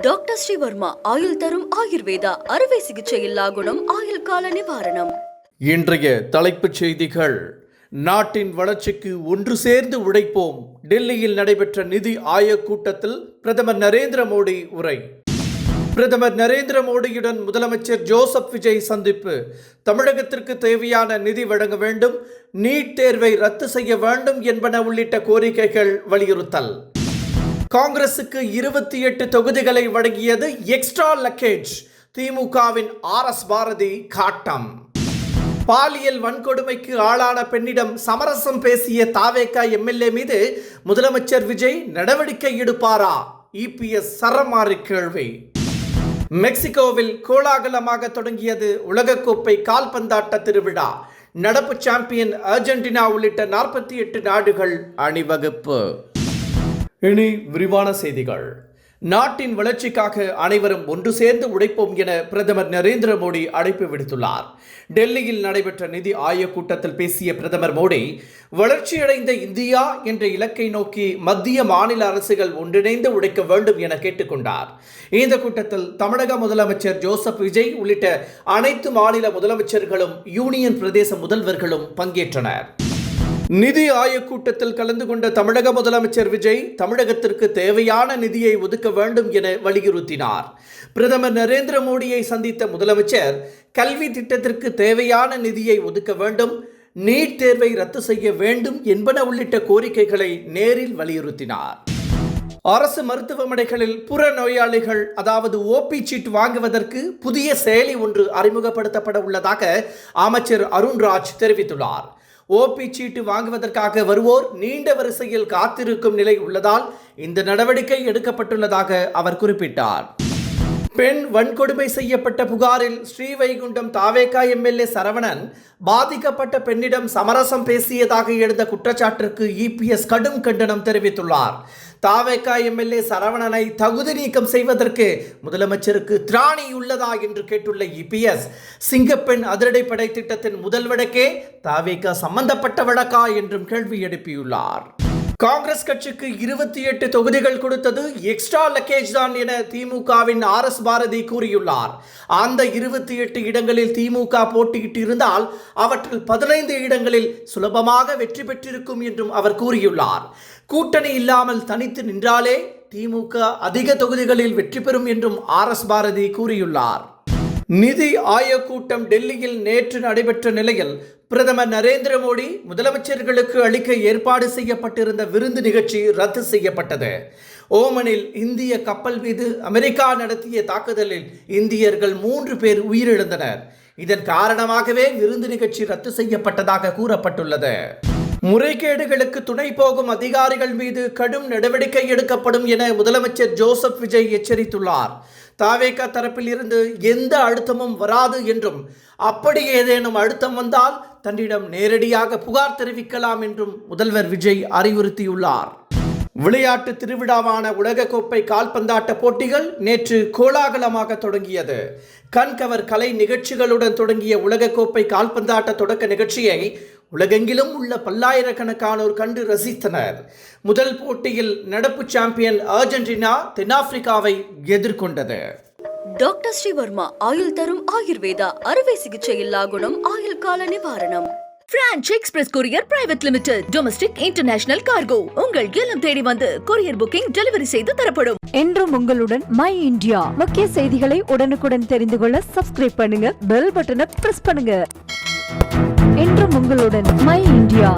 Doctor Sreevarma ஆயுள் தரும் ஆயுர்வேதா அறுவை சிகிச்சையில்லா குணம் ஆயுள் கால நிவாரணம். இன்றைய தலைப்புச் செய்திகள். நாட்டின் வளர்ச்சிக்கு ஒன்று சேர்ந்து உழைப்போம். டெல்லியில் நடைபெற்ற நிதி ஆயோக் கூட்டத்தில் பிரதமர் நரேந்திர மோடி உரை. பிரதமர் நரேந்திர மோடியுடன் முதலமைச்சர் ஜோசப் விஜய் சந்திப்பு. தமிழகத்திற்கு தேவையான நிதி வழங்க வேண்டும், நீட் தேர்வை ரத்து செய்ய வேண்டும் என்பன உள்ளிட்ட கோரிக்கைகள் வலியுறுத்தல். காங்கிரசுக்கு 28 தொகுதிகளை வழங்கியது எக்ஸ்ட்ரா லக்கேஜ். திமுகவின் RS பாரதி காட்டம். பாலியல் வன்கொடுமைக்கு ஆளான பெண்ணிடம் சமரசம் பேசிய தாவேக MLA மீது முதலமைச்சர் விஜய் நடவடிக்கை எடுப்பாரா? EPS சரமாரி கேள்வி. மெக்சிகோவில் கோலாகலமாக தொடங்கியது உலகக்கோப்பை கால்பந்தாட்ட திருவிழா. நடப்பு சாம்பியன் அர்ஜென்டினா உள்ளிட்ட 48 நாடுகள் அணிவகுப்பு. இனி விரிவான செய்திகள். நாட்டின் வளர்ச்சிக்காக அனைவரும் ஒன்று சேர்ந்து உழைப்போம் என பிரதமர் நரேந்திர மோடி அழைப்பு விடுத்துள்ளார். டெல்லியில் நடைபெற்ற நிதி ஆயோக் கூட்டத்தில் பேசிய பிரதமர் மோடி, வளர்ச்சியடைந்த இந்தியா என்ற இலக்கை நோக்கி மத்திய மாநில அரசுகள் ஒன்றிணைந்து உழைக்க வேண்டும் என கேட்டுக்கொண்டார். இந்த கூட்டத்தில் தமிழக முதலமைச்சர் ஜோசப் விஜய் உள்ளிட்ட அனைத்து மாநில முதலமைச்சர்களும் யூனியன் பிரதேச முதல்வர்களும் பங்கேற்றனர். நிதி ஆயோக் கூட்டத்தில் கலந்து கொண்ட தமிழக முதலமைச்சர் விஜய் தமிழகத்திற்கு தேவையான நிதியை ஒதுக்க வேண்டும் என வலியுறுத்தினார். பிரதமர் நரேந்திர மோடியை சந்தித்த முதலமைச்சர் கல்வி திட்டத்திற்கு தேவையான நிதியை ஒதுக்க வேண்டும், நீட் தேர்வை ரத்து செய்ய வேண்டும் என்பன உள்ளிட்ட கோரிக்கைகளை நேரில் வலியுறுத்தினார். அரசு மருத்துவமனைகளில் புற நோயாளிகள் அதாவது OP சீட் வாங்குவதற்கு புதிய செயலி ஒன்று அறிமுகப்படுத்தப்பட உள்ளதாக அமைச்சர் அருண்ராஜ் தெரிவித்துள்ளார். OP சீட்டு வாங்குவதற்காக வருவோர் நீண்ட வரிசையில் காத்திருக்கும் நிலை உள்ளதால் இந்த நடவடிக்கை எடுக்கப்பட்டுள்ளதாக அவர் குறிப்பிட்டார். பெண் வன்கொடுமை செய்யப்பட்ட புகாரில் ஸ்ரீவைகுண்டம் தாவேக MLA சரவணன் பாதிக்கப்பட்ட பெண்ணிடம் சமரசம் பேசியதாக எழுந்த குற்றச்சாட்டிற்கு EPS கடும் கண்டனம் தெரிவித்துள்ளார். தாவேக MLA சரவணனை தகுதி நீக்கம் செய்வதற்கு முதலமைச்சருக்கு திராணி உள்ளதா என்று கேட்டுள்ள EPS, சிங்கப்பெண் அதிரடிப்படை திட்டத்தின் முதல் வழக்கே தாவேக சம்பந்தப்பட்ட வழக்கா என்றும் கேள்வி எழுப்பியுள்ளார். காங்கிரஸ் கட்சிக்கு 28 தொகுதிகள் கொடுத்தது எக்ஸ்ட்ரா லக்கேஜ் தான் என திமுகவின் RS பாரதி கூறியுள்ளார். அந்த 28 இடங்களில் திமுக போட்டியிட்டு இருந்தால் அவற்றில் 15 இடங்களில் சுலபமாக வெற்றி பெற்றிருக்கும் என்றும் அவர் கூறியுள்ளார். கூட்டணி இல்லாமல் தனித்து நின்றாலே திமுக அதிக தொகுதிகளில் வெற்றி பெறும் என்றும் RS பாரதி கூறியுள்ளார். நிதி ஆயோக் கூட்டம் டெல்லியில் நேற்று நடைபெற்ற நிலையில் பிரதமர் நரேந்திர மோடி முதலமைச்சர்களுக்கு அளிக்க ஏற்பாடு செய்யப்பட்டிருந்த விருந்து நிகழ்ச்சி ரத்து செய்யப்பட்டது. ஓமனில் இந்திய கப்பல் மீது அமெரிக்கா நடத்திய தாக்குதலில் இந்தியர்கள் 3 பேர் உயிரிழந்தனர். இதன் காரணமாகவே விருந்து நிகழ்ச்சி ரத்து செய்யப்பட்டதாக கூறப்பட்டுள்ளது. முறைகேடுகளுக்கு துணை போகும் அதிகாரிகள் மீது கடும் நடவடிக்கை எடுக்கப்படும் என முதலமைச்சர் ஜோசப் விஜய் எச்சரித்துள்ளார். தாவேக தரப்பில் இருந்து எந்த அழுத்தமும் வராது என்றும், அப்படி ஏதேனும் அழுத்தம் வந்தால் தன்னிடம் நேரடியாக புகார் தெரிவிக்கலாம் என்றும் முதல்வர் விஜய் அறிவுறுத்தியுள்ளார். விளையாட்டு திருவிழாவான உலகக்கோப்பை கால்பந்தாட்ட போட்டிகள் நேற்று கோலாகலமாக தொடங்கியது. கண்கவர் கலை நிகழ்ச்சிகளுடன் தொடங்கிய உலகக்கோப்பை கால்பந்தாட்ட தொடக்க நிகழ்ச்சியை உலகெங்கிலும் உள்ள பல்லாயிரக்கணக்கானோர் கண்டு ரசித்தனர். முதல் போட்டியில் நடப்பு சாம்பியன் அர்ஜென்டினா தென்னாப்பிரிக்காவை எதிர்கொண்டது. டாக்டர் ஸ்ரீவர்மா ஆயுள் தரும் ஆயுர்வேதா அறுவை சிகிச்சையில்லா குணம் ஆயுள் கால நிவாரணம். Branch express courier private limited. Domestic international cargo. உங்கள் இல்லம் தேடி வந்து கொரியர் புக்கிங் டெலிவரி செய்து தரப்படும். என்றும் உங்களுடன் மை இந்தியா. முக்கிய செய்திகளை உடனுக்குடன் தெரிந்து கொள்ள சப்ஸ்கிரைப் பண்ணுங்க, பெல் பட்டனை பிரஸ் பண்ணுங்க. என்றும் உங்களுடன் மை இந்தியா.